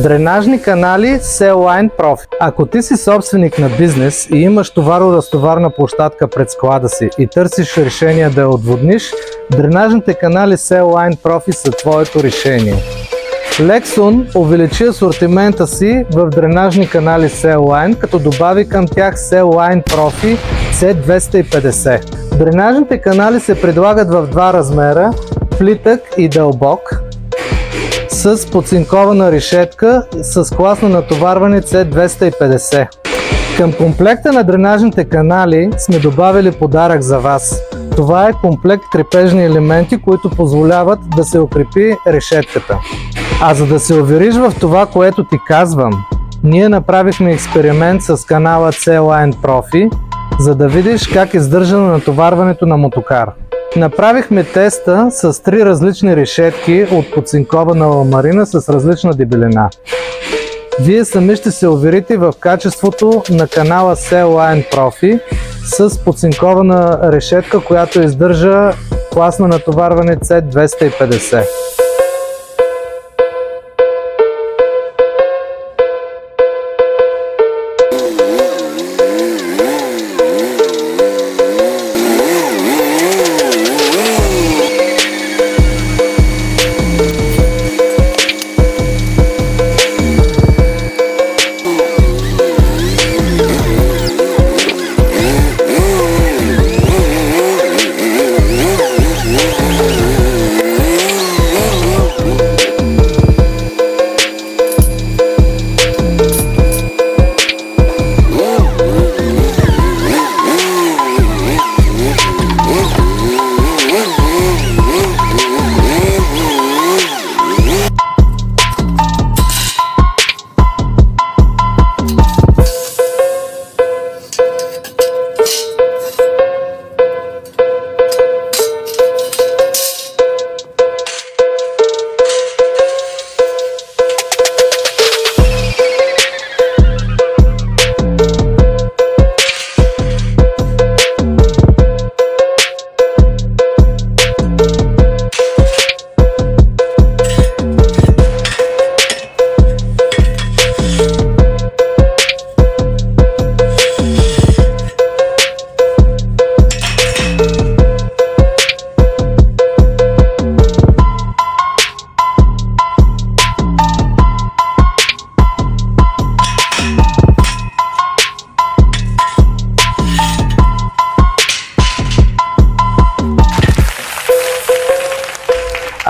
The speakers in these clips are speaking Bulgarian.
Дренажни канали C-Line Profi. Ако ти си собственик на бизнес и имаш товаро-разтоварна площадка пред склада си и търсиш решение да я отводниш, дренажните канали C-Line Profi са твоето решение. Lexon увеличи асортимента си в дренажни канали C-Line, като добави към тях C-Line Profi C250. Дренажните канали се предлагат в два размера – плитък и дълбок, с подцинкована решетка с клас на натоварване C250. Към комплекта на дренажните канали сме добавили подарък за вас. Това е комплект крепежни елементи, които позволяват да се укрепи решетката. А за да се увериш в това, което ти казвам, ние направихме експеримент с канала C-Line Profi, за да видиш как издържа на натоварването на мотокар. Направихме теста с 3 различни решетки от подцинкована ламарина с различна дебелина. Вие сами ще се уверите в качеството на канала C-Line Profi с подцинкована решетка, която издържа клас на натоварване C250.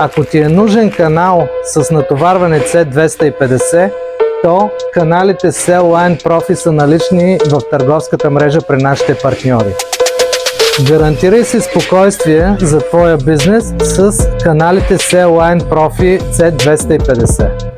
Ако ти е нужен канал с натоварване C250, то каналите C-Line Profi са налични в търговската мрежа при нашите партньори. Гарантирай си спокойствие за твоя бизнес с каналите C-Line Profi C250.